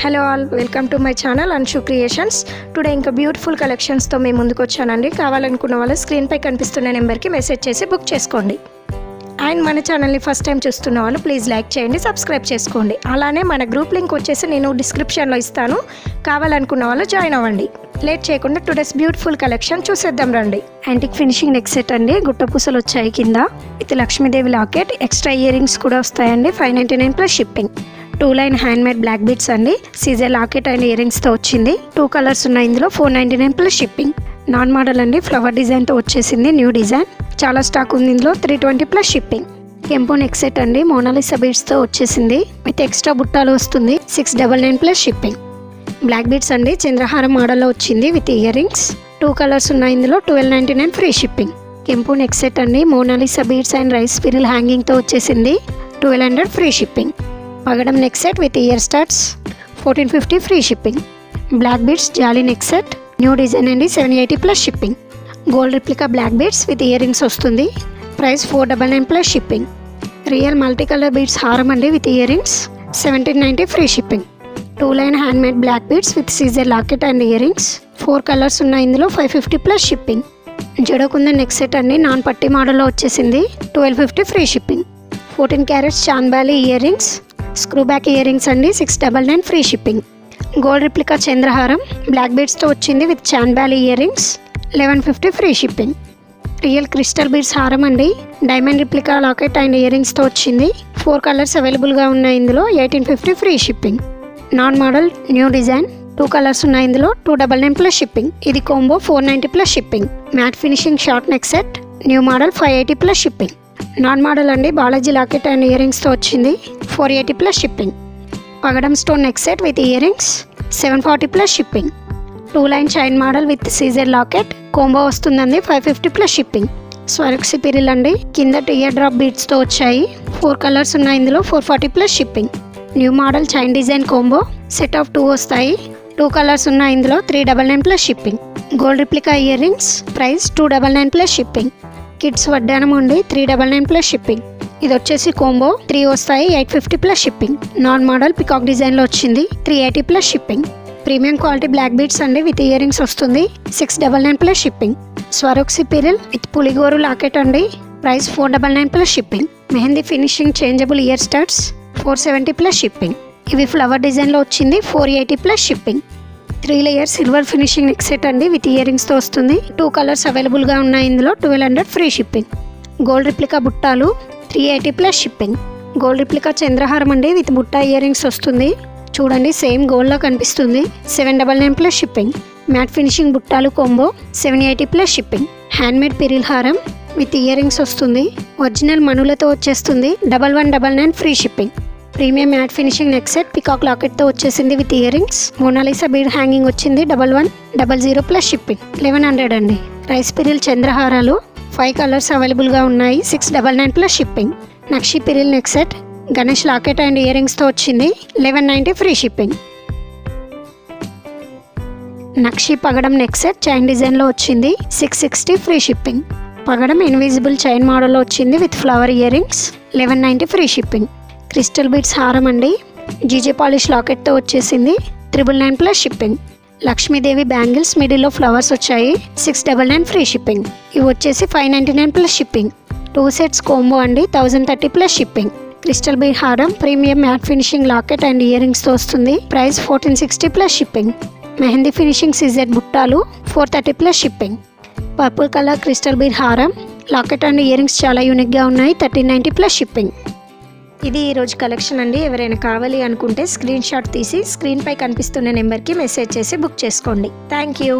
Hello all, welcome to my channel Anshu creations. Today ఇంకా beautiful కలెక్షన్స్తో మేము ముందుకు వచ్చానండి. కావాలనుకున్న వాళ్ళు స్క్రీన్పై కనిపిస్తున్న నెంబర్కి మెసేజ్ చేసి బుక్ చేసుకోండి. అండ్ మన ఛానల్ని ఫస్ట్ టైం చూస్తున్న వాళ్ళు ప్లీజ్ లైక్ చేయండి, సబ్స్క్రైబ్ చేసుకోండి. అలానే మన గ్రూప్ లింక్ వచ్చేసి నేను డిస్క్రిప్షన్లో ఇస్తాను, కావాలనుకున్న వాళ్ళు జాయిన్ అవ్వండి. లేట్ చేయకుండా టుడేస్ బ్యూటిఫుల్ కలెక్షన్ చూసేద్దాం రండి. యాంటిక్ ఫినిషింగ్ నెక్ సెట్ అండి, గుట్ట పూసలు వచ్చాయి కింద with Lakshmidevi locket, extra ear rings కూడా వస్తాయండి. 599 plus shipping. 2 line hand made black beads అండి, సీజర్ లాకెట్ అండ్ ఇయర్ రింగ్స్తో వచ్చింది. 2 కలర్స్ ఉన్నాయి ఇందులో. 499 ప్లస్ షిప్పింగ్. నాన్ మోడల్ అండి, ఫ్లవర్ డిజైన్తో వచ్చేసింది, న్యూ డిజైన్. చాలా స్టాక్ ఉంది ఇందులో. 320 ప్లస్ షిప్పింగ్. కెంపు నెక్ సెట్ అండి, మోనాలిసా బీడ్స్తో వచ్చేసింది విత్ ఎక్స్ట్రా బుట్టాలు వస్తుంది. 699 ప్లస్ షిప్పింగ్. బ్లాక్ బీడ్స్ అండి, చంద్రహారం మోడల్లో వచ్చింది విత్ ఇయర్ రింగ్స్. 2 కలర్స్ ఉన్నాయి ఇందులో. 1299 ఫ్రీ షిప్పింగ్. కెంపు నెక్ సెట్ అండి, Mona Lisa beads and rice pearl హ్యాంగింగ్తో వచ్చేసింది. 1200 ఫ్రీ షిప్పింగ్. పగడం neck set with ear studs. 1450 free shipping. Black beads జాలీ నెక్ సెట్, న్యూ డిజైన్ అండి. 780 plus shipping. Gold replica black beads with ear rings వస్తుంది. Price 499 plus shipping. Real multi colour beads హారం అండి with ear rings. 1790 free shipping. 2 line hand made black beads with సీజర్ locket and earrings. 4 colours ఉన్నాయి ఇందులో. 550 plus shipping. జడకుంద neck set అండి, నాన్ పట్టి మోడల్లో వచ్చేసింది. 1250 ఫ్రీ షిప్పింగ్. 14 క్యారెట్స్ చాంబాలి earrings, screw back earrings అండి. 699 ఫ్రీ షిప్పింగ్. గోల్డ్ రిప్లికా చంద్రహారం బ్లాక్ బీడ్స్తో వచ్చింది విత్ చాంబాలి earrings. 1150 free shipping. Real crystal beads హారం అండి, diamond replica locket and year రింగ్స్తో వచ్చింది. 4 కలర్స్ అవైలబుల్గా ఉన్నాయి ఇందులో. 1850 free shipping. Non model new design. 2 colours ఉన్నాయి ఇందులో. 299 ప్లస్ షిప్పింగ్. ఇది combo 490 plus shipping. Matte finishing short neck set, new model. 580 plus shipping. Non model అండి, బాలాజీ లాకెట్ అండ్ ఇయర్ రింగ్స్తో వచ్చింది. 480 ప్లస్ షిప్పింగ్. పగడం stone neck set with ear rings. 740 plus shipping. 2 line chain model with సీజర్ locket combo వస్తుందండి. 550 plus shipping. స్వరక్సి పిరిల్ అండి, కింద tear drop బీడ్స్తో వచ్చాయి. 4 colours ఉన్నాయి ఇందులో. 440 plus shipping. New model chain design combo set of 2 వస్తాయి. 2 కలర్స్ ఉన్నాయి ఇందులో. 399 plus shipping. Gold replica ear rings. Price 299 plus shipping. Kids వడ్డానం అండి, 399 ప్లస్ షిప్పింగ్. ఇది వచ్చేసి కాంబో 3 వస్తాయి. 850 plus shipping. Non model peacock డిజైన్లో వచ్చింది. 380 plus shipping. Premium quality black beads అండి విత్ ఇయర్ రింగ్స్ వస్తుంది. 699 plus shipping. Swarovski pearl with పులిగోరు లాకెట్ అండి. Price 499 plus shipping. Mehndi finishing changeable ear studs. 470 plus shipping. ఇవి ఫ్లవర్ డిజైన్లో వచ్చింది. 480 plus shipping. 3 layer silver finishing neck set అండి with ear రింగ్స్తో వస్తుంది. 2 కలర్స్ అవైలబుల్గా ఉన్నాయి ఇందులో. 1200 ఫ్రీ షిప్పింగ్. గోల్డ్ రిప్లికా బుట్టాలు. 380 ప్లస్ షిప్పింగ్. గోల్డ్ రిప్లికా చంద్రహారం అండి విత్ బుట్టా ఇయర్ రింగ్స్ వస్తుంది. చూడండి, సేమ్ గోల్డ్లో కనిపిస్తుంది. 799 ప్లస్ షిప్పింగ్. మ్యాట్ ఫినిషింగ్ బుట్టాలు combo 780 plus shipping. Handmade pearl హారం విత్ ఇయర్ రింగ్స్ వస్తుంది. ఒరిజినల్ మనులతో వచ్చేస్తుంది. 1199 free shipping. Premium matte finishing neck set peacock లాకెట్తో వచ్చేసింది with ear rings. Mona Lisa bead hanging వచ్చింది. 1100 ప్లస్ షిప్పింగ్. 1100 అండి. రైస్ పిరిల్ చంద్రహారాలు 5 కలర్స్ అవైలబుల్గా ఉన్నాయి. 699 ప్లస్ షిప్పింగ్. నక్షి pearl neck set Ganesh locket and year రింగ్స్తో వచ్చింది. 1190 ఫ్రీ షిప్పింగ్. నక్షి పగడం నెక్ సెట్ చైన్ డిజైన్లో వచ్చింది. 660 ఫ్రీ షిప్పింగ్. పగడం ఇన్విజిబుల్ చైన్ మోడల్లో వచ్చింది with flower ear rings. 1190 free shipping. Crystal beads హారం అండి, జీజే పాలిష్ లాకెట్తో వచ్చేసింది. 999 ప్లస్ షిప్పింగ్. లక్ష్మీదేవి బ్యాంగిల్స్ మిడిల్లో ఫ్లవర్స్ వచ్చాయి. 699 ఫ్రీ షిప్పింగ్. ఇవి వచ్చేసి 599 ప్లస్ షిప్పింగ్. 2 సెట్స్ కాంబో అండి. 1030 ప్లస్ షిప్పింగ్. క్రిస్టల్ బీడ్ హారం premium matte finishing locket and year రింగ్స్తో వస్తుంది. Price 1460 plus shipping. Mehndi finishing సీజర్ బుట్టాలు 430 plus shipping. Purple colour crystal bead హారం లాకెట్ అండ్ ఇయర్ రింగ్స్ చాలా యూనిక్గా ఉన్నాయి. 1390 ప్లస్ షిప్పింగ్. ఇది ఈరోజు కలెక్షన్ అండి. ఎవరైనా కావాలి అనుకుంటే స్క్రీన్ షాట్ తీసి స్క్రీన్పై కనిపిస్తున్న నెంబర్కి మెసేజ్ చేసి బుక్ చేసుకోండి. Thank you.